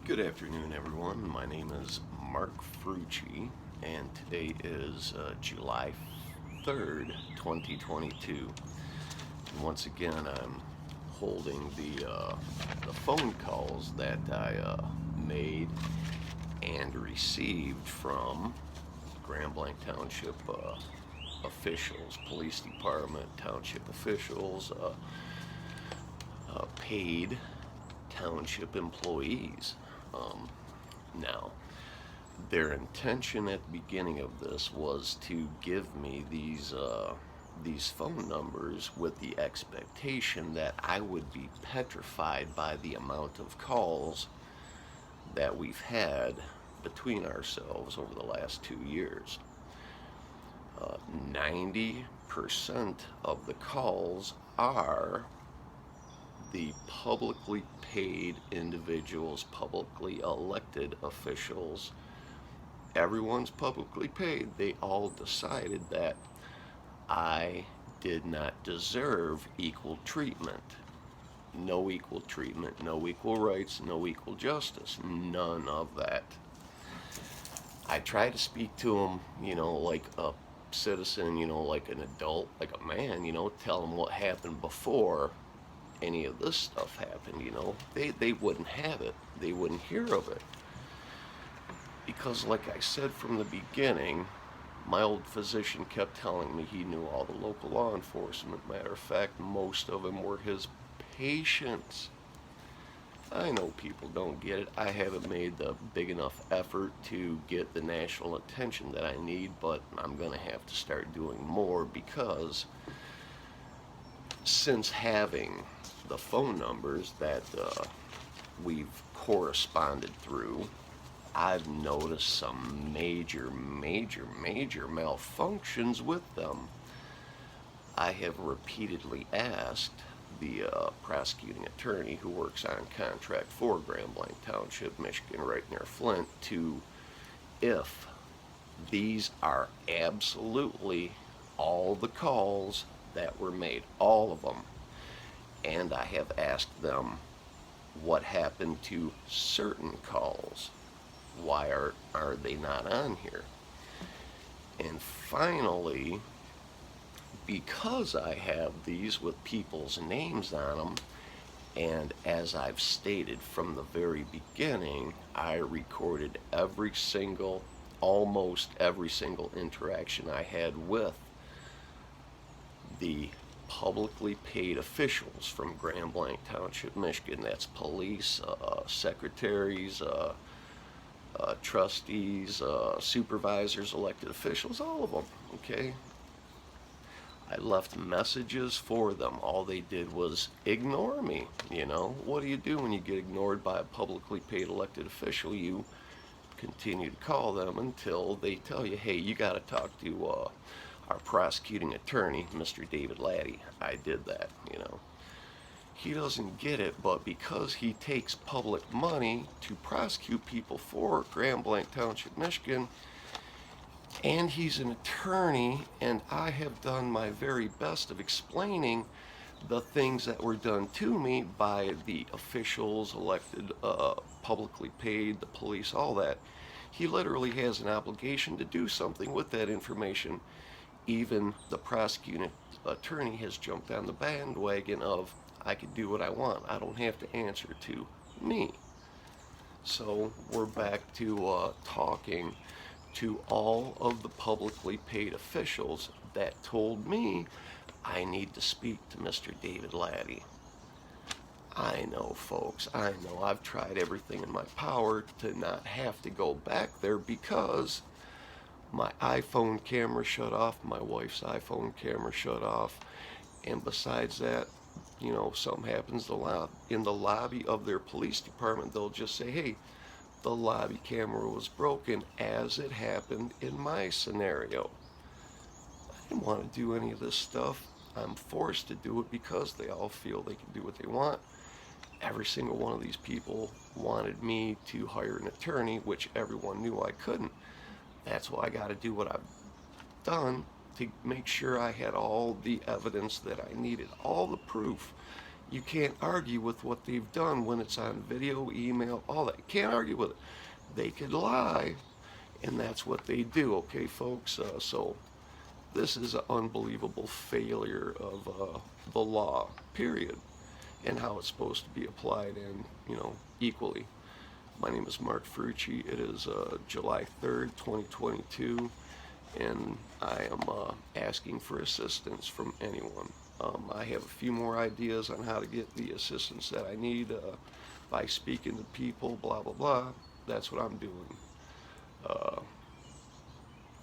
Good afternoon, everyone. My name is Mark Frucci, and today is July 3rd, 2022. And once again, I'm holding the phone calls that I made and received from Grand Blanc Township officials, police department, township officials, paid township employees. Now, their intention at the beginning of this was to give me these phone numbers with the expectation that I would be petrified by the amount of calls that we've had between ourselves over the last 2 years. 90% of the calls are the publicly paid individuals, publicly elected officials. Everyone's publicly paid. They all decided that I did not deserve equal treatment. No equal treatment, no equal rights, no equal justice. None of that. I try to speak to them, like a citizen, like an adult, like a man, tell them what happened before any of this stuff happened. They wouldn't have it. They wouldn't hear of it. Because like I said from the beginning, my old physician kept telling me he knew all the local law enforcement. Matter of fact, most of them were his patients. I know people don't get it. I haven't made the big enough effort to get the national attention that I need, but I'm going to have to start doing more because since having the phone numbers that we've corresponded through, I've noticed some major malfunctions with them. I have repeatedly asked the prosecuting attorney who works on contract for Grand Blanc Township, Michigan, right near Flint, if these are absolutely all the calls that were made, all of them. And I have asked them what happened to certain calls. Why are they not on here? And finally, because I have these with people's names on them, and as I've stated from the very beginning, I recorded almost every single interaction I had with the publicly paid officials from Grand Blanc Township, Michigan. That's police, secretaries, trustees, supervisors, elected officials, all of them, okay? I left messages for them. All they did was ignore me, What do you do when you get ignored by a publicly paid elected official? You continue to call them until they tell you, hey, you got to talk to our prosecuting attorney, Mr. David Laddie. I did that, He doesn't get it, but because he takes public money to prosecute people for Grand Blanc Township, Michigan, and he's an attorney, and I have done my very best of explaining the things that were done to me by the officials, elected, publicly paid, the police, all that. He literally has an obligation to do something with that information. Even the prosecuting attorney has jumped on the bandwagon of, I can do what I want. I don't have to answer to me. So we're back to talking to all of the publicly paid officials that told me I need to speak to Mr. David Laddie. I know, folks, I know. I've tried everything in my power to not have to go back there because my iPhone camera shut off, my wife's iPhone camera shut off, and besides that, something happens in the lobby of their police department, they'll just say, hey, the lobby camera was broken, as it happened in my scenario. I didn't want to do any of this stuff. I'm forced to do it because they all feel they can do what they want. Every single one of these people wanted me to hire an attorney, which everyone knew I couldn't. That's why I got to do what I've done to make sure I had all the evidence that I needed, all the proof. You can't argue with what they've done when it's on video, email, all that. You can't argue with it. They could lie, and that's what they do, okay, folks? So this is an unbelievable failure of the law, period, and how it's supposed to be applied and, equally. My name is Mark Frucci. It is July 3rd, 2022, and I am asking for assistance from anyone. I have a few more ideas on how to get the assistance that I need by speaking to people, blah, blah, blah. That's what I'm doing.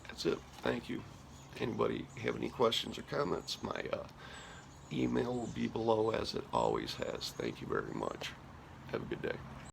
That's it. Thank you. Anybody have any questions or comments? My email will be below as it always has. Thank you very much. Have a good day.